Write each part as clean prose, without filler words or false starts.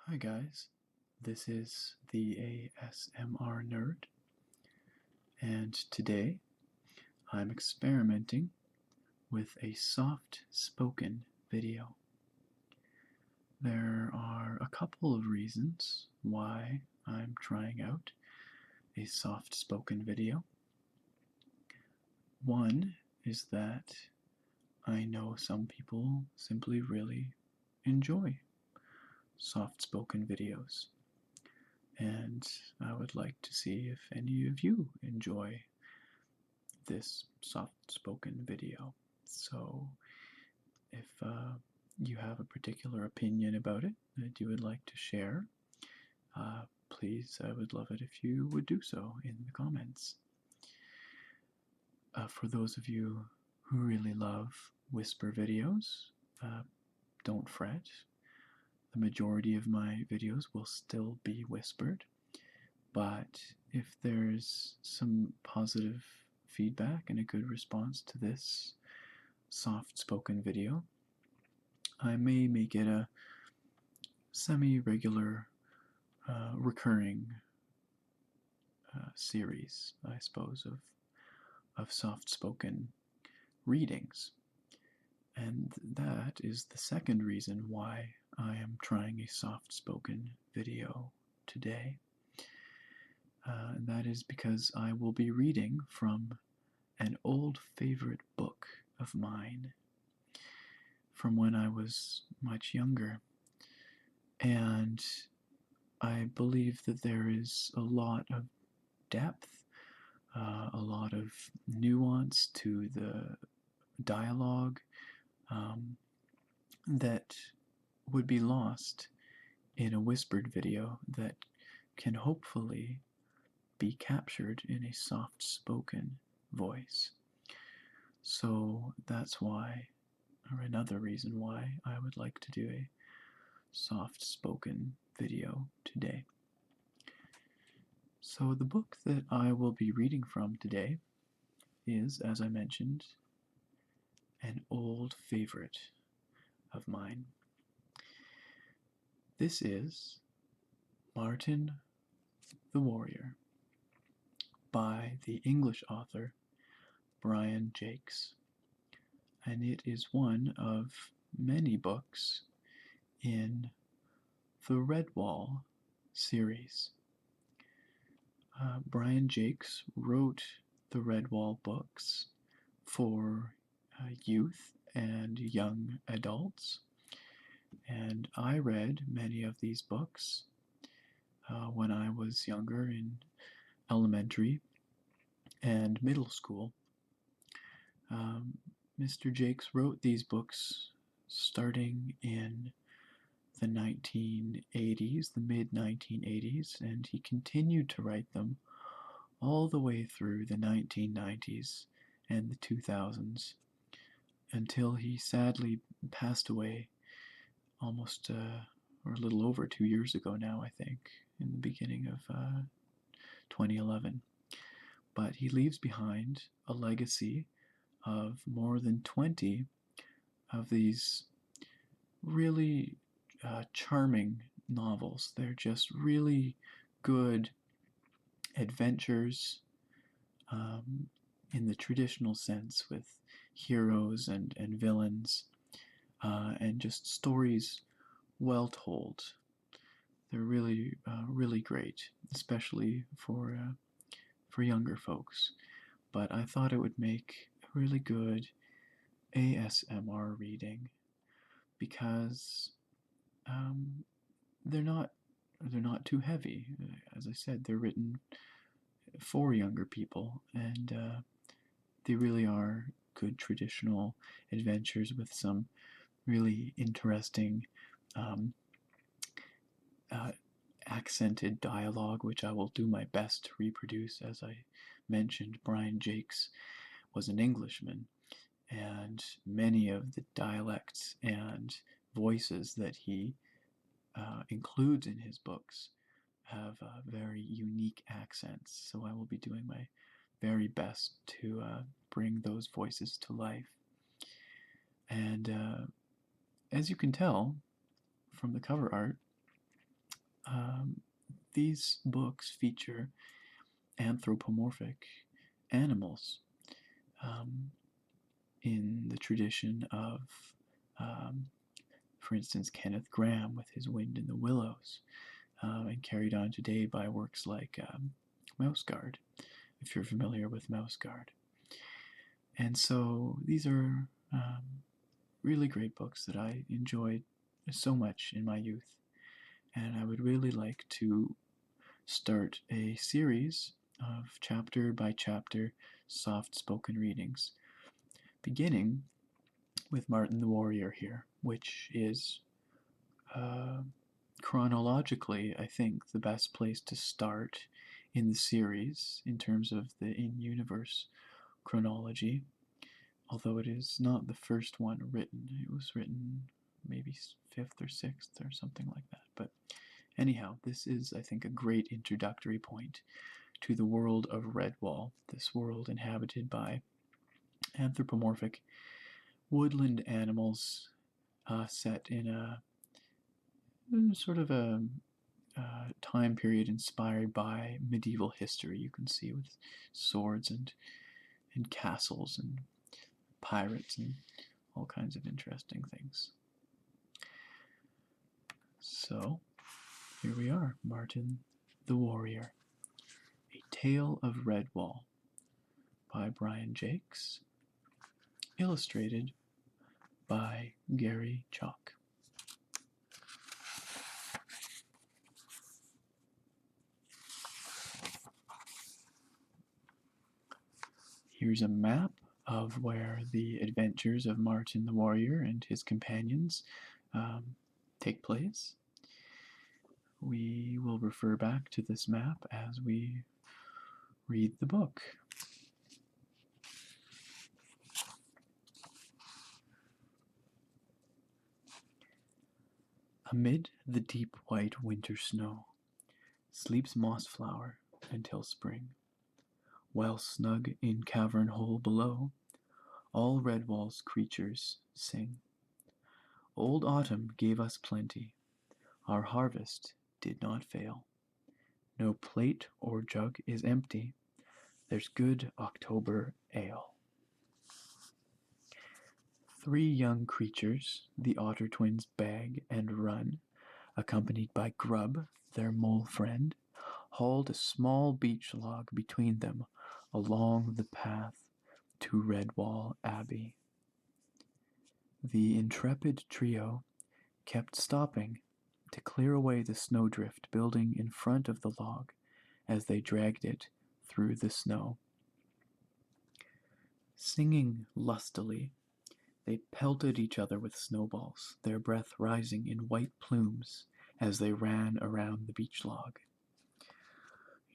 Hi guys, this is the ASMR Nerd, and today I'm experimenting with a soft spoken video. There are a couple of reasons why I'm trying out a soft spoken video. One is that I know some people simply really enjoy soft spoken videos. And I would like to see if any of you enjoy this soft-spoken video. So if you have a particular opinion about it that you would like to share, please, I would love it if you would do so in the comments. For those of you who really love whisper videos, don't fret. The majority of my videos will still be whispered, but if there's some positive feedback and a good response to this soft-spoken video, I may make it a semi-regular, recurring series, I suppose, of soft-spoken readings. And that is the second reason why I am trying a soft-spoken video today. And that is because I will be reading from an old favorite book of mine from when I was much younger. And I believe that there is a lot of depth, a lot of nuance to the dialogue that would be lost in a whispered video that can hopefully be captured in a soft-spoken voice. So that's why, or another reason why, I would like to do a soft-spoken video today. So the book that I will be reading from today is, as I mentioned, an old favorite of mine. This is Martin the Warrior by the English author Brian Jacques, and it is one of many books in the Redwall series. Brian Jacques wrote the Redwall books for youth and young adults, and I read many of these books when I was younger in elementary and middle school. Mr. Jacques wrote these books starting in the 1980s, the mid-1980s, and he continued to write them all the way through the 1990s and the 2000s until he sadly passed away almost, or a little over 2 years ago now, I think, in the beginning of 2011. But he leaves behind a legacy of more than 20 of these really charming novels. They're just really good adventures in the traditional sense, with heroes and villains, and just stories well told. They're really, really great, especially for younger folks. But I thought it would make a really good ASMR reading because they're not too heavy. As I said, they're written for younger people, and they really are good traditional adventures with some really interesting accented dialogue, which I will do my best to reproduce. As I mentioned, Brian Jacques was an Englishman, and many of the dialects and voices that he includes in his books have very unique accents, so I will be doing my very best to bring those voices to life. And as you can tell from the cover art, these books feature anthropomorphic animals in the tradition of, for instance, Kenneth Grahame with his Wind in the Willows, and carried on today by works like Mouse Guard, if you're familiar with Mouse Guard. And so these are really great books that I enjoyed so much in my youth. And I would really like to start a series of chapter by chapter soft spoken readings, beginning with Martin the Warrior here, which is chronologically, I think, the best place to start in the series in terms of the in-universe chronology, although it is not the first one written. It was written maybe 5th or 6th or something like that. But anyhow, this is, I think, a great introductory point to the world of Redwall, this world inhabited by anthropomorphic woodland animals set in a sort of a time period inspired by medieval history, you can see, with swords and castles and pirates and all kinds of interesting things. So, here we are, Martin the Warrior, A Tale of Redwall by Brian Jakes, illustrated by Gary Chalk. Here's a map of where the adventures of Martin the Warrior and his companions take place. We will refer back to this map as we read the book. Amid the deep white winter snow sleeps Mossflower until spring, while snug in cavern hole below all Redwall's creatures sing. Old Autumn gave us plenty, our harvest did not fail. No plate or jug is empty, there's good October ale. 3 young creatures, the otter twins Bag and Run, accompanied by Grub, their mole friend, hauled a small beech log between them along the path to Redwall Abbey. The intrepid trio kept stopping to clear away the snowdrift building in front of the log as they dragged it through the snow. Singing lustily, they pelted each other with snowballs, their breath rising in white plumes as they ran around the beech log.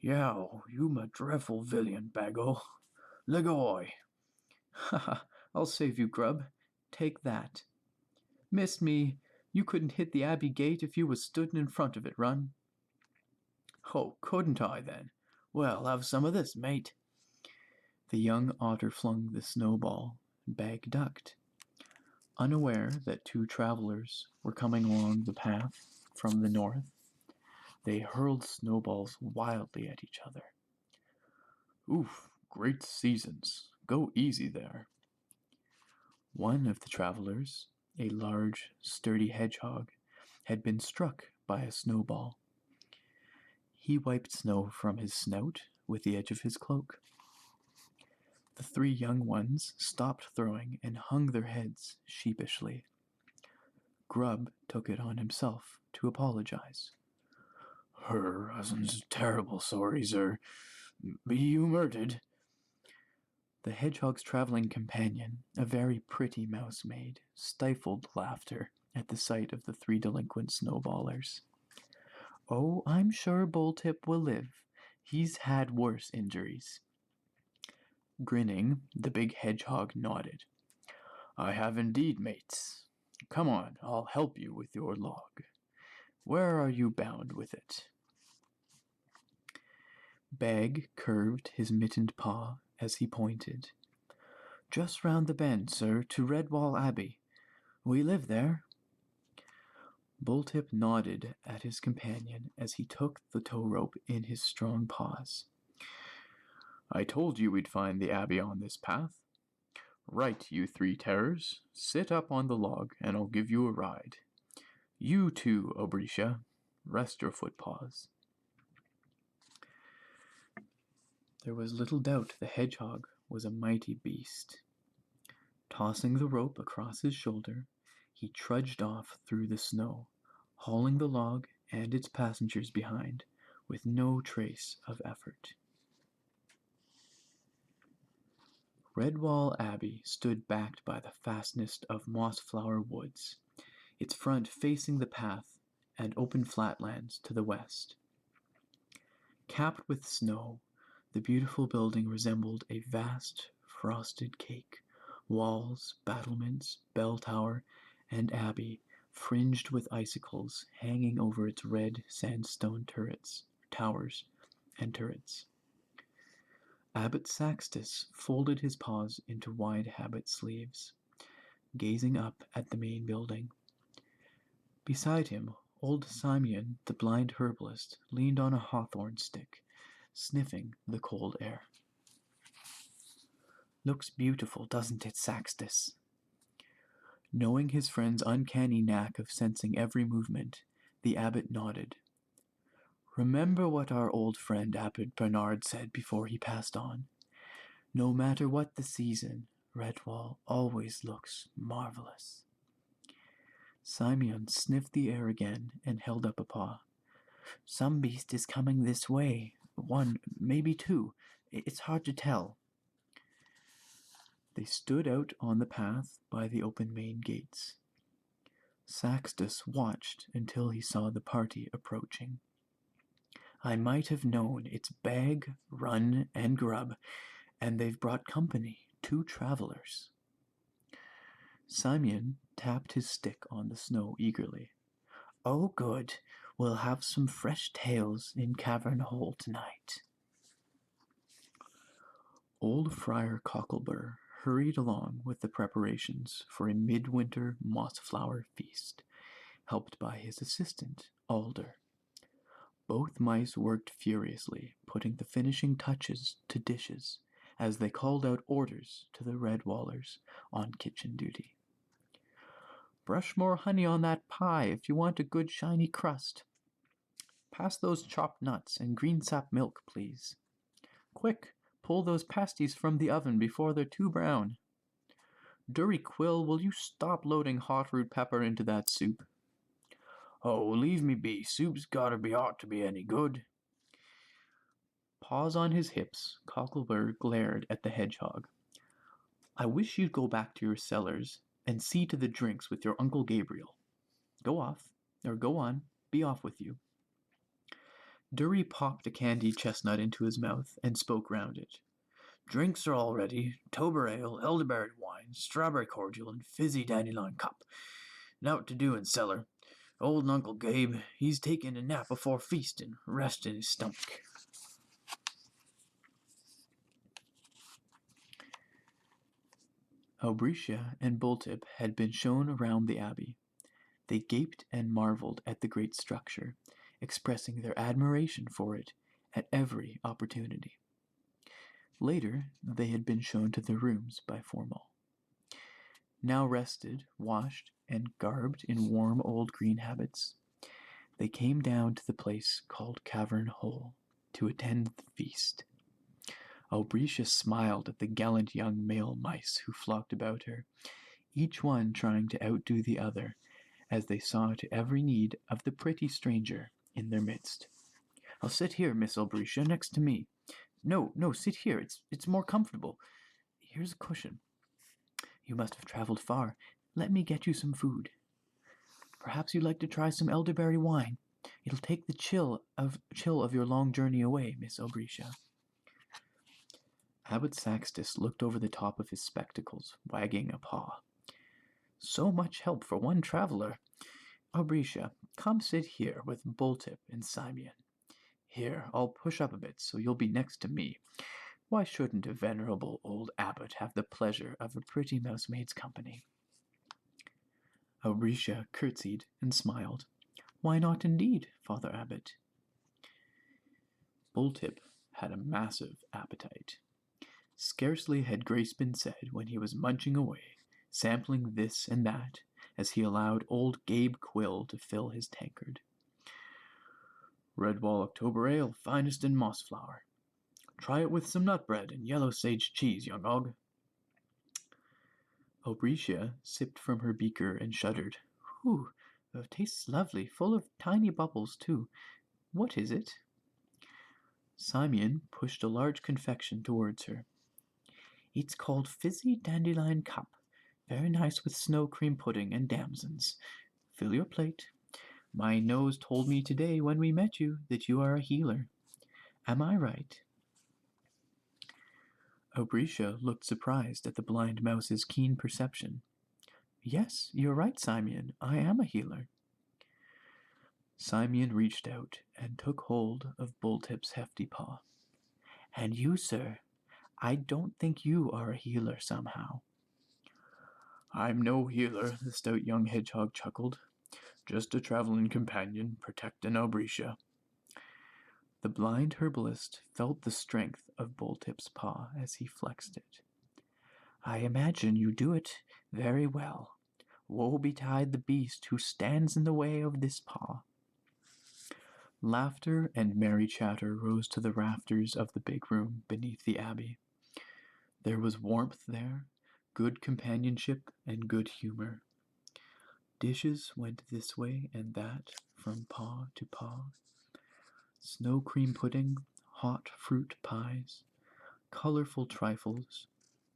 "Yow, you'm a dreadful villain, Baggo. Legoy!" "Ha ha, I'll save you, Grub. Take that." "Missed me. You couldn't hit the Abbey gate if you was stood in front of it, Run." "Oh, couldn't I, then? Well, have some of this, mate." The young otter flung the snowball, and Bag ducked. Unaware that 2 travelers were coming along the path from the north, they hurled snowballs wildly at each other. "Oof, great seasons. Go easy there." One of the travelers, a large, sturdy hedgehog, had been struck by a snowball. He wiped snow from his snout with the edge of his cloak. The 3 young ones stopped throwing and hung their heads sheepishly. Grub took it on himself to apologize. "Her husband's terrible sorry, sir. Be you murdered?" The hedgehog's traveling companion, a very pretty mouse maid, stifled laughter at the sight of the 3 delinquent snowballers. "Oh, I'm sure Bulltip will live. He's had worse injuries." Grinning, the big hedgehog nodded. "I have indeed, mates. Come on, I'll help you with your log. Where are you bound with it?" Bag curved his mittened paw as he pointed. "Just round the bend, sir, to Redwall Abbey. We live there." Bulltip nodded at his companion as he took the tow rope in his strong paws. I told you we'd find the abbey on this path. Right, you three terrors, sit up on the log and I'll give you a ride. You too, Obrisha, rest your footpaws. There was little doubt the hedgehog was a mighty beast. Tossing the rope across his shoulder, he trudged off through the snow, hauling the log and its passengers behind, with no trace of effort. Redwall Abbey stood backed by the fastness of mossflower woods, its front facing the path and open flatlands to the west. Capped with snow, the beautiful building resembled a vast frosted cake, walls, battlements, bell tower, and abbey fringed with icicles hanging over its red sandstone towers, and turrets. Abbot Saxtus folded his paws into wide habit sleeves, gazing up at the main building. Beside him, old Simeon, the blind herbalist, leaned on a hawthorn stick, sniffing the cold air. Looks beautiful, doesn't it, Saxtus? Knowing his friend's uncanny knack of sensing every movement, the abbot nodded. Remember what our old friend Abbot Bernard said before he passed on. No matter what the season, Redwall always looks marvelous. Simeon sniffed the air again and held up a paw. Some beast is coming this way. One, maybe two. It's hard to tell. They stood out on the path by the open main gates. Saxtus watched until he saw the party approaching. I might have known it's bag, run, and grub, and they've brought company, 2 travelers. Simeon tapped his stick on the snow eagerly. Oh, good. We'll have some fresh tales in Cavern Hole tonight. Old Friar Cocklebur hurried along with the preparations for a midwinter mossflower feast, helped by his assistant, Alder. Both mice worked furiously, putting the finishing touches to dishes as they called out orders to the Redwallers on kitchen duty. Brush more honey on that pie if you want a good shiny crust. Pass those chopped nuts and green sap milk, please. Quick, pull those pasties from the oven before they're too brown. Durry Quill, will you stop loading hot root pepper into that soup? Oh, leave me be. Soup's gotta be hot to be any good. Paws on his hips, Cocklebur glared at the hedgehog. I wish you'd go back to your cellars and see to the drinks with your Uncle Gabriel. Go on, be off with you. Durry popped a candied chestnut into his mouth and spoke round it. Drinks are all ready. Tober ale, elderberry wine, strawberry cordial, and fizzy dandelion cup. Now what to do in cellar. Old Uncle Gabe, he's taking a nap before feasting, resting his stomach. Obrisha and Bulltip had been shown around the abbey. They gaped and marveled at the great structure, expressing their admiration for it at every opportunity. Later, they had been shown to their rooms by Formal. Now rested, washed, and garbed in warm old green habits, they came down to the place called Cavern Hole to attend the feast. Obrisha smiled at the gallant young male mice who flocked about her, each one trying to outdo the other, as they saw to every need of the pretty stranger in their midst. I'll sit here, Miss Obrisha, next to me. No, sit here. It's more comfortable. Here's a cushion. You must have traveled far. Let me get you some food. Perhaps you'd like to try some elderberry wine. It'll take the chill of your long journey away, Miss Obrisha. Abbot Saxtus looked over the top of his spectacles, wagging a paw. So much help for one traveler. Obrisha, come sit here with Bulltip and Simeon. Here, I'll push up a bit so you'll be next to me. Why shouldn't a venerable old abbot have the pleasure of a pretty mousemaid's company? Obrisha curtsied and smiled. Why not indeed, Father Abbot? Bulltip had a massive appetite. Scarcely had grace been said when he was munching away, sampling this and that, as he allowed old Gabe Quill to fill his tankard. Redwall October Ale, finest in moss flour. Try it with some nut bread and yellow sage cheese, young og. Obretia sipped from her beaker and shuddered. Whew, it tastes lovely, full of tiny bubbles, too. What is it? Simeon pushed a large confection towards her. It's called Fizzy Dandelion Cup. Very nice with snow cream pudding and damsons. Fill your plate. My nose told me today when we met you that you are a healer. Am I right? Obretia looked surprised at the blind mouse's keen perception. Yes, you're right, Simeon. I am a healer. Simeon reached out and took hold of Bulltip's hefty paw. And you, sir, I don't think you are a healer somehow. I'm no healer, the stout young hedgehog chuckled. Just a traveling companion, protecting Obretia. The blind herbalist felt the strength of Bulltip's paw as he flexed it. I imagine you do it very well. Woe betide the beast who stands in the way of this paw. Laughter and merry chatter rose to the rafters of the big room beneath the abbey. There was warmth there, good companionship, and good humor. Dishes went this way and that, from paw to paw. Snow cream pudding, hot fruit pies, colorful trifles,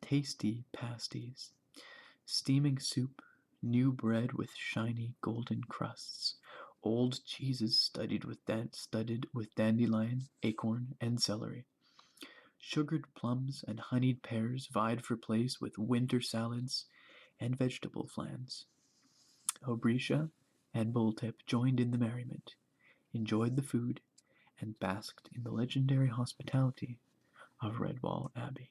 tasty pasties, steaming soup, new bread with shiny golden crusts, old cheeses studded with dandelion, acorn, and celery. Sugared plums and honeyed pears vied for place with winter salads and vegetable flans. Obretia and Bulltip joined in the merriment, enjoyed the food, and basked in the legendary hospitality of Redwall Abbey.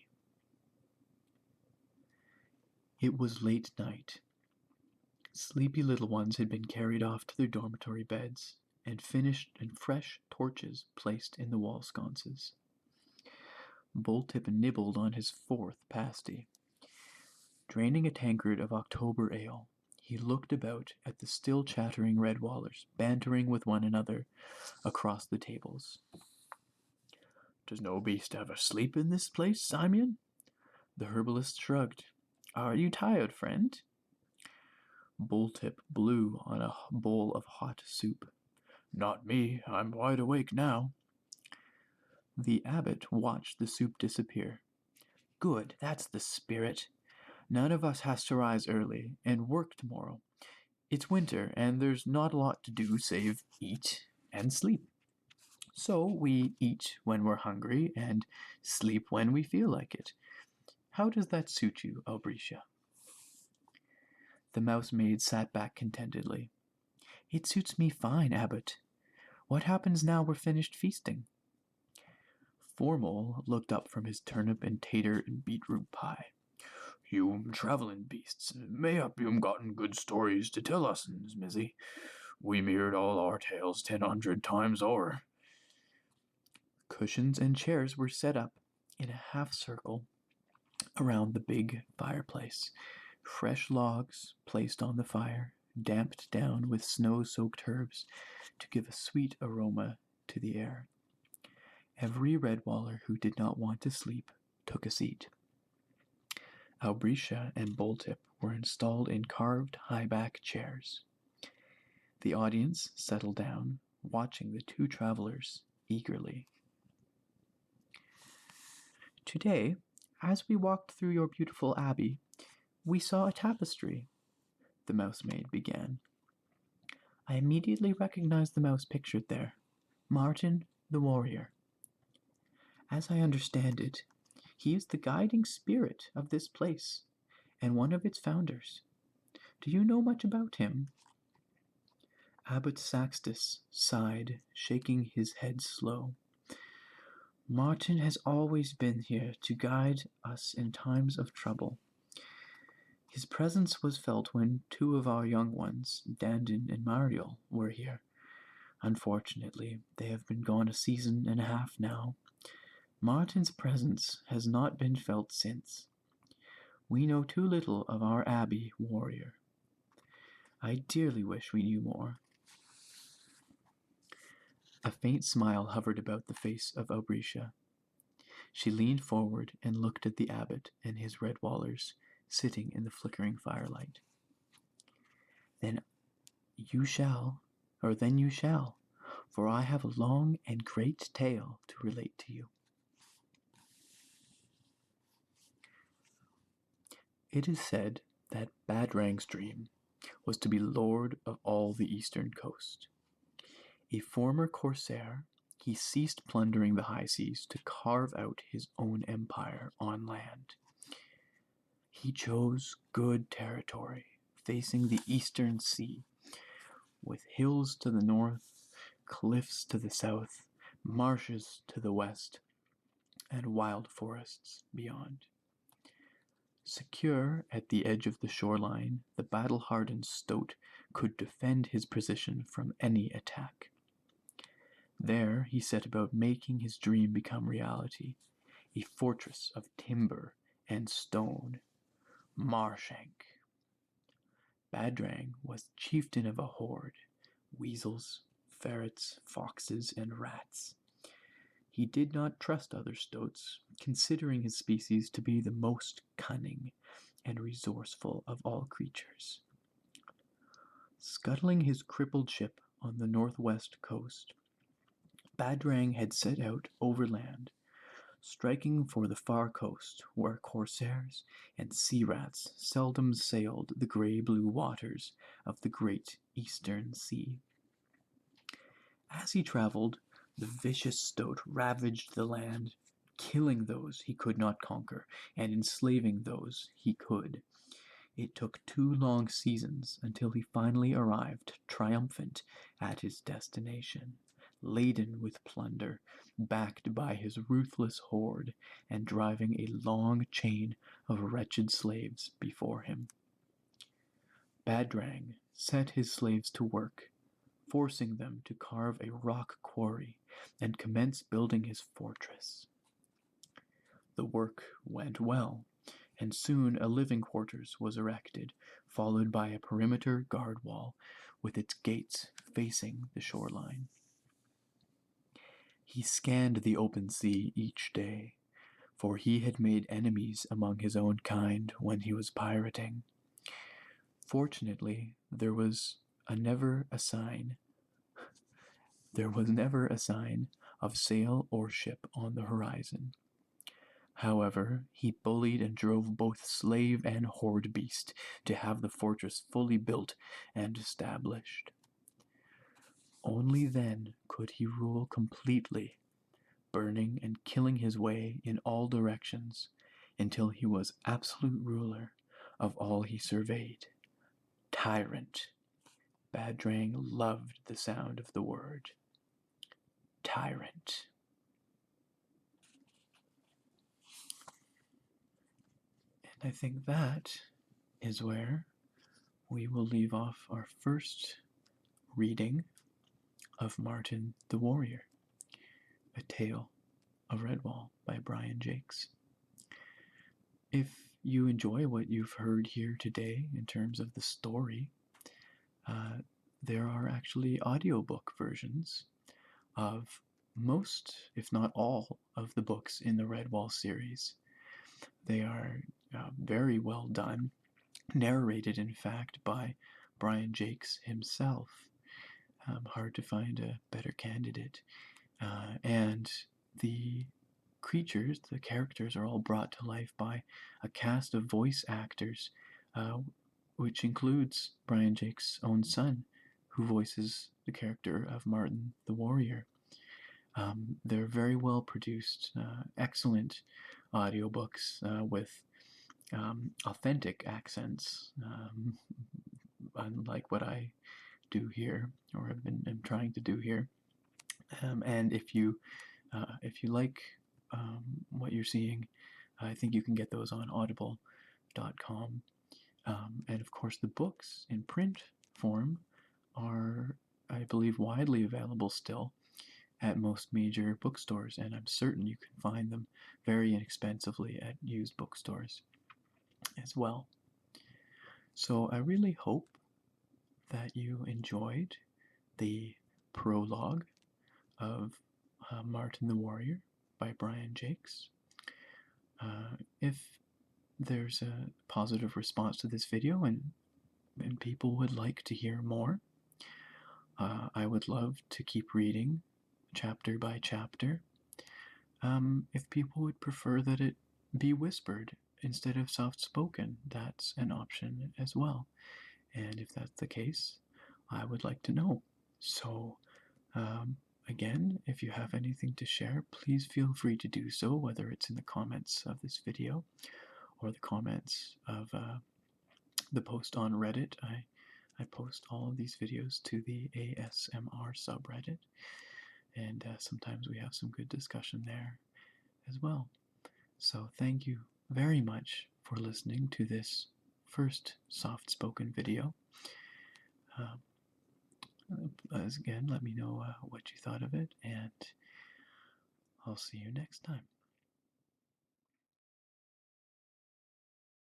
It was late night. Sleepy little ones had been carried off to their dormitory beds, and fresh torches placed in the wall sconces. Bulltip nibbled on his fourth pasty. Draining a tankard of October ale, he looked about at the still chattering Redwallers, bantering with one another across the tables. Does no beast ever sleep in this place, Simeon? The herbalist shrugged. Are you tired, friend? Bulltip blew on a bowl of hot soup. Not me, I'm wide awake now. The abbot watched the soup disappear. Good, that's the spirit. None of us has to rise early and work tomorrow. It's winter, and there's not a lot to do save eat and sleep. So we eat when we're hungry and sleep when we feel like it. How does that suit you, Obretia? The mouse maid sat back contentedly. It suits me fine, Abbot. What happens now we're finished feasting? Formol looked up from his turnip and tater and beetroot pie. You travelling beasts, mayhap you've gotten good stories to tell us, Mizzy. We mirrored all our tales 100 times o'er. Cushions and chairs were set up in a half circle around the big fireplace. Fresh logs placed on the fire, damped down with snow-soaked herbs to give a sweet aroma to the air. Every Redwaller who did not want to sleep took a seat. Obretia and Bulltip were installed in carved high-back chairs. The audience settled down, watching the two travelers eagerly. Today, as we walked through your beautiful abbey, we saw a tapestry, the mousemaid began. I immediately recognized the mouse pictured there, Martin the warrior. As I understand it, he is the guiding spirit of this place and one of its founders. Do you know much about him? Abbot Saxtus sighed, shaking his head slow. Martin has always been here to guide us in times of trouble. His presence was felt when two of our young ones, Dandin and Mariel, were here, Unfortunately, they have been gone a season and a half now. Martin's presence has not been felt since. We know too little of our Abbey warrior. I dearly wish we knew more. A faint smile hovered about the face of Obrisha. She leaned forward and looked at the abbot and his Redwallers sitting in the flickering firelight. Then you shall, for I have a long and great tale to relate to you. It is said that Badrang's dream was to be lord of all the eastern coast. A former corsair, he ceased plundering the high seas to carve out his own empire on land. He chose good territory, facing the eastern sea, with hills to the north, cliffs to the south, marshes to the west, and wild forests beyond. Secure at the edge of the shoreline, the battle-hardened stoat could defend his position from any attack. There he set about making his dream become reality, a fortress of timber and stone, Marshank. Badrang was chieftain of a horde, weasels, ferrets, foxes, and rats. He did not trust other stoats, considering his species to be the most cunning and resourceful of all creatures. Scuttling his crippled ship on the northwest coast, Badrang had set out overland, striking for the far coast where corsairs and sea rats seldom sailed the grey-blue waters of the great eastern sea. As he traveled, the vicious stoat ravaged the land, killing those he could not conquer and enslaving those he could. It took 2 long seasons until he finally arrived triumphant at his destination, laden with plunder, backed by his ruthless horde, and driving a long chain of wretched slaves before him. Badrang set his slaves to work, forcing them to carve a rock quarry and commence building his fortress. The work went well, and soon a living quarters was erected, followed by a perimeter guard wall with its gates facing the shoreline. He scanned the open sea each day, for he had made enemies among his own kind when he was pirating. Fortunately, there was never a sign of sail or ship on the horizon. However, he bullied and drove both slave and horde beast to have the fortress fully built and established. Only then could he rule completely, burning and killing his way in all directions until he was absolute ruler of all he surveyed. Tyrant. Badrang loved the sound of the word. Tyrant. And I think that is where we will leave off our first reading of Martin the Warrior, A Tale of Redwall by Brian Jakes. If you enjoy what you've heard here today in terms of the story, there are actually audiobook versions of most, if not all, of the books in the Redwall series. They are very well done, narrated, in fact, by Brian Jakes himself. Hard to find a better candidate. And the creatures, the characters, are all brought to life by a cast of voice actors, which includes Brian Jakes' own son, who voices the character of Martin the Warrior. They're very well produced, excellent audiobooks with authentic accents, unlike what I do here, or am trying to do here. And if you like what you're seeing, I think you can get those on audible.com. And of course, the books in print form are I believe, widely available still at most major bookstores, and I'm certain you can find them very inexpensively at used bookstores as well. So I really hope that you enjoyed the prologue of Martin the Warrior by Brian Jakes. If there's a positive response to this video and people would like to hear more, I would love to keep reading chapter by chapter. If people would prefer that it be whispered instead of soft spoken, that's an option as well. And if that's the case, I would like to know. So, again, if you have anything to share, please feel free to do so, whether it's in the comments of this video or the comments of the post on Reddit. I post all of these videos to the ASMR subreddit, and sometimes we have some good discussion there as well. So thank you very much for listening to this first soft-spoken video. Again, let me know what you thought of it, and I'll see you next time.